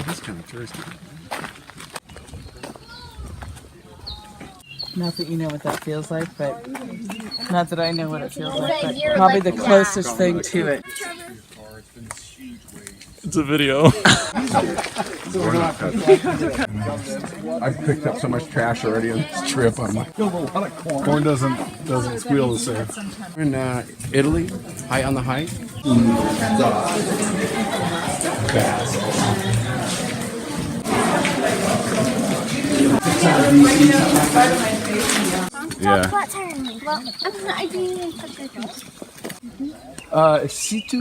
He's kind of thirsty. Not that you know what that feels like, but not that I know what it feels like, but probably the closest thing to it. It's a video. I've picked up so much trash already on this trip. I'm like, Corn doesn't squeal the same. in Italy, high on the height. Yeah. Si tu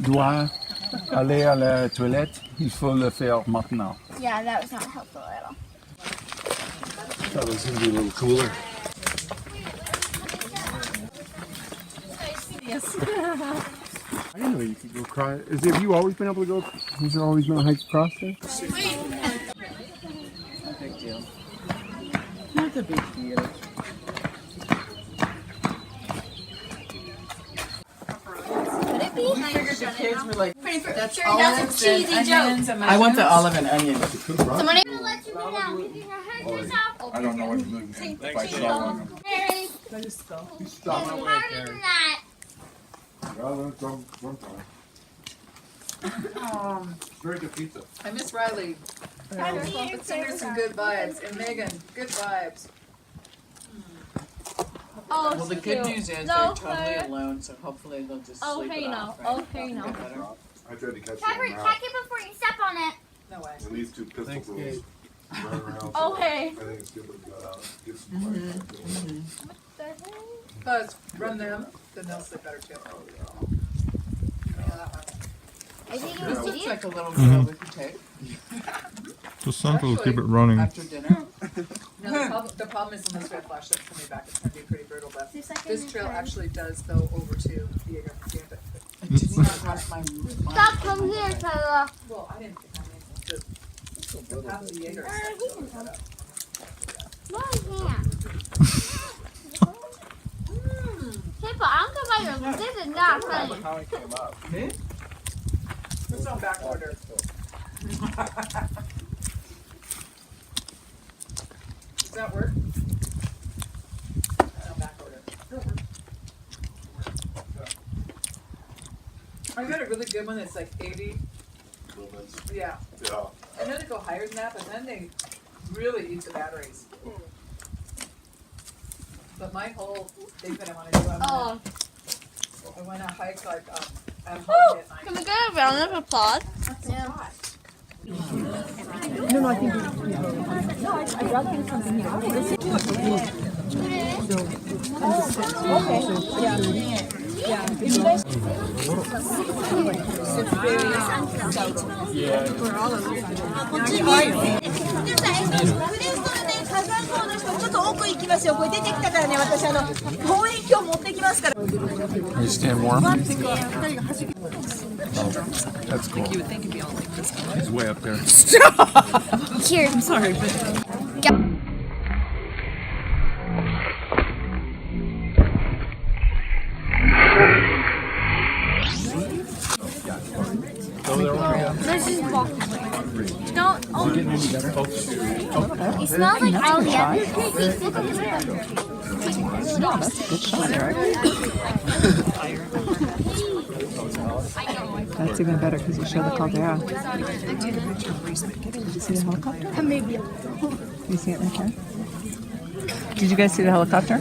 dois aller à la toilette, il faut le faire maintenant. Yeah, that was not helpful at all. Thought it was gonna be a little cooler. I didn't know you could go across. Have you always been able to go? Has there always been a hike across there? Not a big deal. Not a big deal. Could it be? The kids were like, That's a cheesy joke. I want the olive and onion. Somebody gonna let you go down. You're gonna hurt yourself. I don't know what to move. If I saw one. Harry, Stop. it's harder than that. Very good pizza. I miss Riley. Let's send her some good vibes. And Megan, good vibes. Oh, Well, the good news is they're totally alone, so hopefully they'll just sleep it off. Right? Okay, no. I tried to catch Catch one it before you step on it. No way. And these two pistol Thanks, rules Gabe. run around. Okay. I think it's good to go out. Get some fire. But run them, then they'll sleep better too. Yeah, that one. I think it This was looks idiot. like a little grill we could take Just something to keep it Actually, running. after dinner. No, the problem is unless we have flashlights coming back, it's gonna be pretty brutal, but Two seconds this trail and- actually does go over to the Gambit. It did not cross my mind. Stop, come here, Tyler. Well, I didn't, I mean, the half the Jaeger. No, I can't. Pippa, I don't care about your. This is not funny. It's on back order. Does that work? It's on back order. I got a really good one that's like 80. Yeah. Yeah. I know they go higher than that, but then they really eat the batteries. But my whole thing that I want to do, Oh, I want to hike like at home at night. can we get a round of applause? Yeah. Are you staying warm? That's cool. You would think it'd be all like this. He's way up there. Cheers. I'm sorry, but This is walk. No. Oh. It smells like all the other cookies. Look over there. that's even better because you show the caldera. Did you see the helicopter? Maybe. You see it right there? Did you guys see the helicopter?